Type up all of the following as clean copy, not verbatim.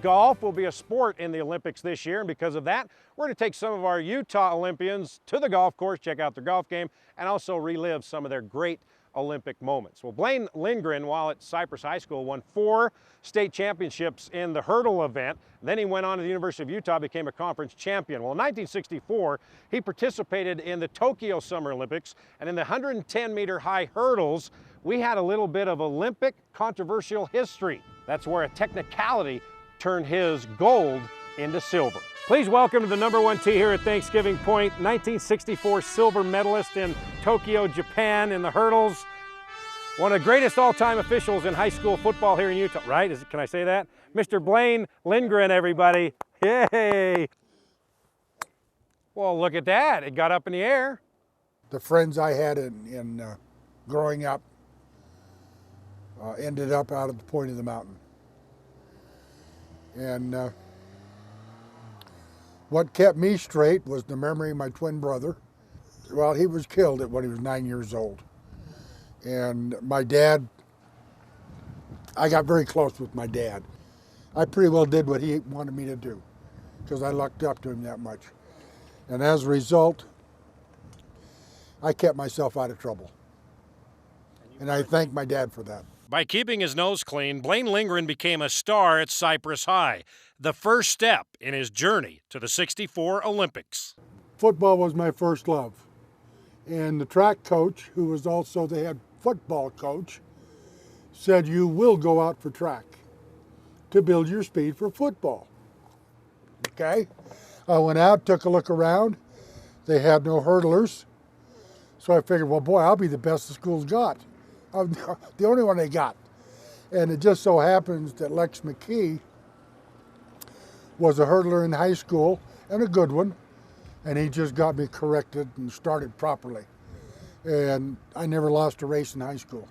Golf will be a sport in the Olympics this year, and because of that, we're going to take some of our Utah Olympians to the golf course, check out their golf game, and also relive some of their great Olympic moments. Well, Blaine Lundgren, while at Cypress High School, won 4 state championships in the hurdle event. Then he went on to the University of Utah, became a conference champion. Well, in 1964, he participated in the Tokyo Summer Olympics, and in the 110-meter high hurdles, we had a little bit of Olympic controversial history. That's where a technicality turned his gold into silver. Please welcome to the #1 tee here at Thanksgiving Point, 1964 silver medalist in Tokyo, Japan in the hurdles. One of the greatest all-time officials in high school football here in Utah, right? Can I say that? Mr. Blaine Lundgren, everybody. Yay! Well, look at that. It got up in the air. The friends I had in growing up ended up out at the point of the mountain. And what kept me straight was the memory of my twin brother. Well, he was killed when he was 9 years old. And my dad, I got very close with my dad. I pretty well did what he wanted me to do because I looked up to him that much. And as a result, I kept myself out of trouble. And I thank my dad for that. By keeping his nose clean, Blaine Lundgren became a star at Cypress High, the first step in his journey to the '64 Olympics. Football was my first love. And the track coach, who was also the head football coach, said, you will go out for track to build your speed for football. Okay? I went out, took a look around. They had no hurdlers. So I figured, well, boy, I'll be the best the school's got. I'm the only one they got. And it just so happens that Lex McKee was a hurdler in high school, and a good one, and he just got me corrected and started properly. And I never lost a race in high school.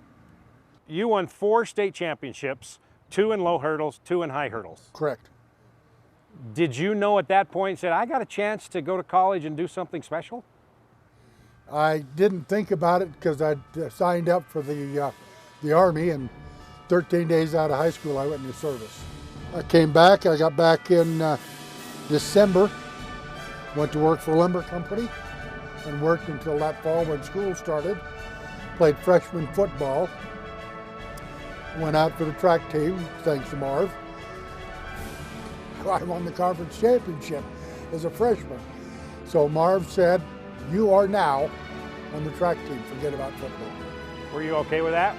You won 4 state championships, 2 in low hurdles, 2 in high hurdles. Correct. Did you know at that point, said, I got a chance to go to college and do something special? I didn't think about it because I'd signed up for the Army, and 13 days out of high school I went into service. I came back, I got back in December, went to work for a lumber company and worked until that fall when school started. Played freshman football, went out for the track team, thanks to Marv. I won the conference championship as a freshman. So Marv said, you are now on the track team, forget about football. Were you okay with that?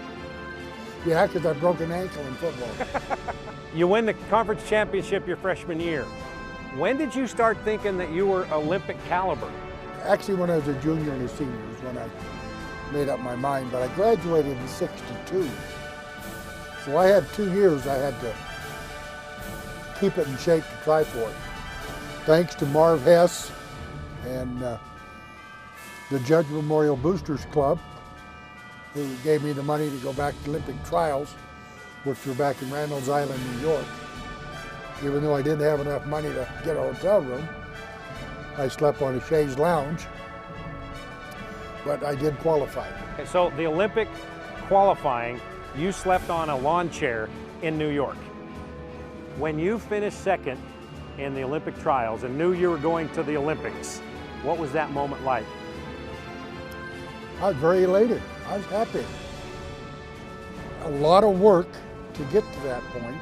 Yeah, because I broke an ankle in football. You win the conference championship your freshman year. When did you start thinking that you were Olympic caliber? Actually, when I was a junior and a senior is when I made up my mind, but I graduated in '62. So I had 2 years I had to keep it in shape to try for it. Thanks to Marv Hess and the Judge Memorial Boosters Club, who gave me the money to go back to Olympic trials, which were back in Randall's Island, New York. Even though I didn't have enough money to get a hotel room, I slept on a chaise lounge, but I did qualify. Okay, so the Olympic qualifying, you slept on a lawn chair in New York. When you finished second in the Olympic trials and knew you were going to the Olympics, what was that moment like? I was very elated. I was happy. A lot of work to get to that point,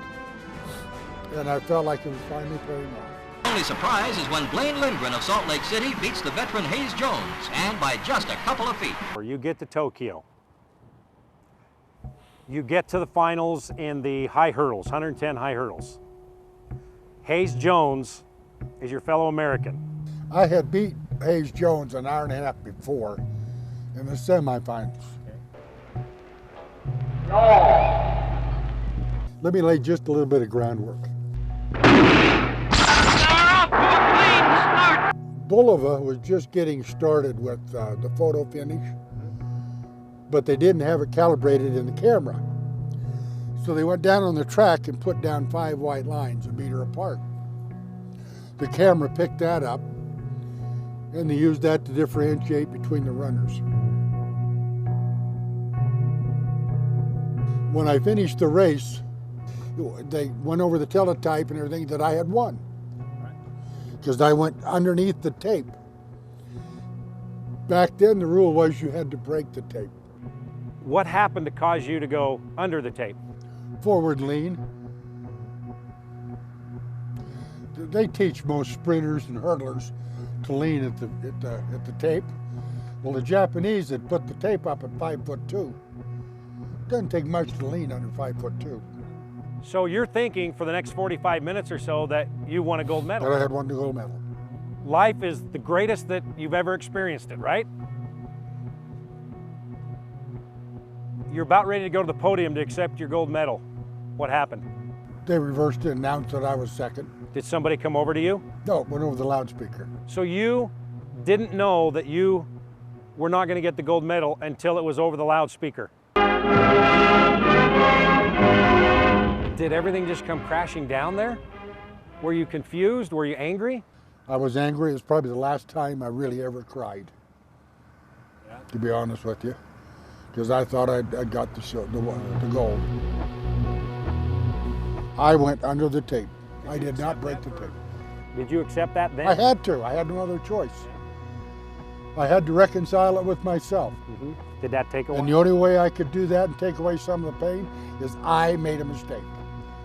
and I felt like it was finally paying off. The only surprise is when Blaine Lundgren of Salt Lake City beats the veteran Hayes Jones, and by just a couple of feet. Or you get to Tokyo. You get to the finals in the high hurdles, 110 high hurdles. Hayes Jones is your fellow American. I had beat Hayes Jones an hour and a half before in the semifinals. Let me lay just a little bit of groundwork. Bulova was just getting started with the photo finish, but they didn't have it calibrated in the camera. So they went down on the track and put down 5 white lines, a meter apart. The camera picked that up, and they used that to differentiate between the runners. When I finished the race, They went over the teletype and everything that I had won. Because I went underneath the tape. Back then, the rule was you had to break the tape. What happened to cause you to go under the tape? Forward lean. They teach most sprinters and hurdlers to lean at the tape. Well, the Japanese had put the tape up at 5'2". Doesn't take much to lean under 5'2". So you're thinking for the next 45 minutes or so that you won a gold medal. But I had won the gold medal. Life is the greatest that you've ever experienced it, right? You're about ready to go to the podium to accept your gold medal. What happened? They reversed it and announced that I was second. Did somebody come over to you? No, it went over the loudspeaker. So you didn't know that you were not going to get the gold medal until it was over the loudspeaker. Did everything just come crashing down there? Were you confused? Were you angry? I was angry. It was probably the last time I really ever cried, to be honest with you, because I thought I'd got the gold. I went under the tape. I did not break the tape. Did you accept that then? I had to. I had no other choice. I had to reconcile it with myself. Mm-hmm. Did that take a while? And the only way I could do that and take away some of the pain is I made a mistake.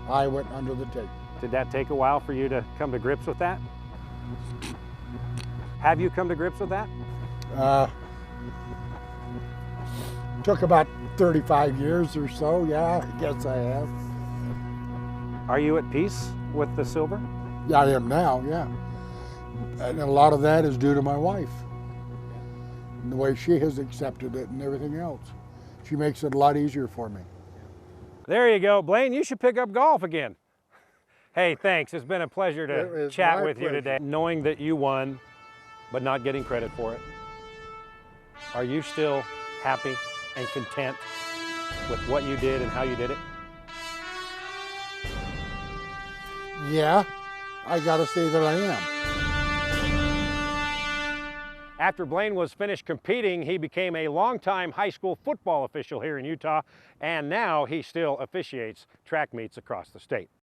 I went under the tape. Did that take a while for you to come to grips with that? Have you come to grips with that? Took about 35 years or so, yeah, I guess I have. Are you at peace with the silver? Yeah, I am now, yeah. And a lot of that is due to my wife. And the way she has accepted it and everything else. She makes it a lot easier for me. There you go. Blaine, you should pick up golf again. Hey, thanks. It's been a pleasure to chat with you today. Knowing that you won, but not getting credit for it, are you still happy and content with what you did and how you did it? Yeah, I gotta say that I am. After Blaine was finished competing, he became a longtime high school football official here in Utah, and now he still officiates track meets across the state.